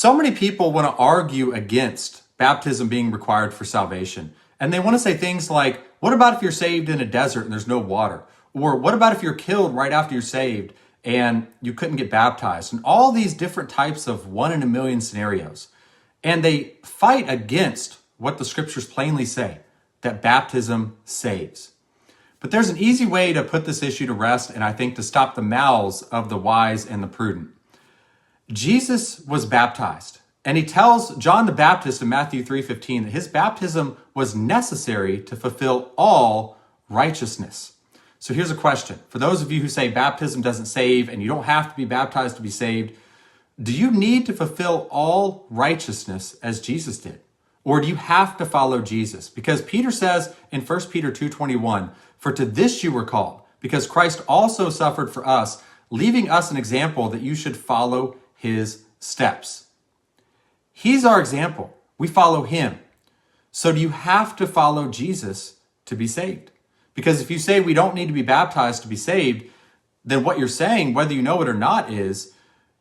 So many people want to argue against baptism being required for salvation. And they want to say things like, what about if you're saved in a desert and there's no water? Or what about if you're killed right after you're saved and you couldn't get baptized? And all these different types of 1 in a million scenarios. And they fight against what the scriptures plainly say, that baptism saves. But there's an easy way to put this issue to rest, and I think to stop the mouths of the wise and the prudent. Jesus was baptized, and he tells John the Baptist in Matthew 3:15 that his baptism was necessary to fulfill all righteousness. So here's a question. For those of you who say baptism doesn't save and you don't have to be baptized to be saved, do you need to fulfill all righteousness as Jesus did? Or do you have to follow Jesus? Because Peter says in 1 Peter 2:21, for to this you were called, because Christ also suffered for us, leaving us an example that you should follow his steps. He's our example. We follow him. So do you have to follow Jesus to be saved? Because if you say we don't need to be baptized to be saved, then what you're saying, whether you know it or not, is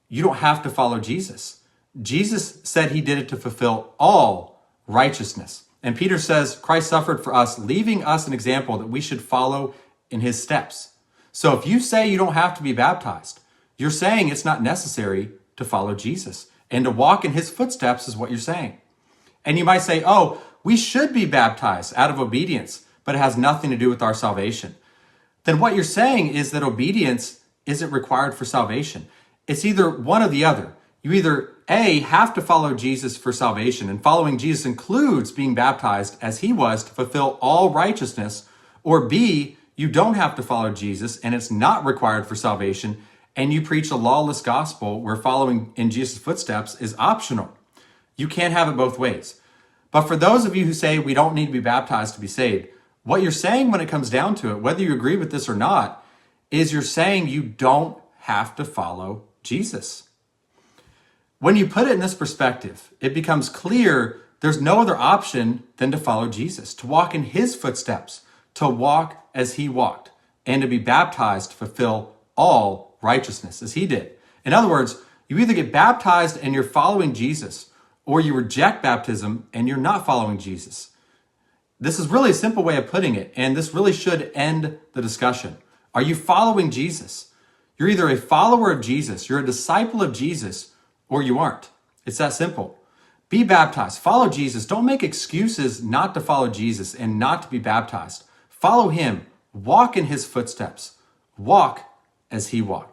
you don't have to follow Jesus. Jesus said he did it to fulfill all righteousness. And Peter says Christ suffered for us, leaving us an example that we should follow in his steps. So if you say you don't have to be baptized, you're saying it's not necessary to follow Jesus. And to walk in his footsteps is what you're saying. And you might say, oh, we should be baptized out of obedience, but it has nothing to do with our salvation. Then what you're saying is that obedience isn't required for salvation. It's either one or the other. You either A, have to follow Jesus for salvation, and following Jesus includes being baptized as he was to fulfill all righteousness, or B, you don't have to follow Jesus and it's not required for salvation, and you preach a lawless gospel where following in Jesus' footsteps is optional. You can't have it both ways. But for those of you who say we don't need to be baptized to be saved, what you're saying when it comes down to it, whether you agree with this or not, is you're saying you don't have to follow Jesus. When you put it in this perspective, it becomes clear there's no other option than to follow Jesus, to walk in his footsteps, to walk as he walked, and to be baptized to fulfill all righteousness as he did. In other words, you either get baptized and you're following Jesus, or you reject baptism and you're not following Jesus. This is really a simple way of putting it, and this really should end the discussion. Are you following Jesus? You're either a follower of Jesus, you're a disciple of Jesus, or you aren't. It's that simple. Be baptized. Follow Jesus. Don't make excuses not to follow Jesus and not to be baptized. Follow him. Walk in his footsteps. Walk as he walked.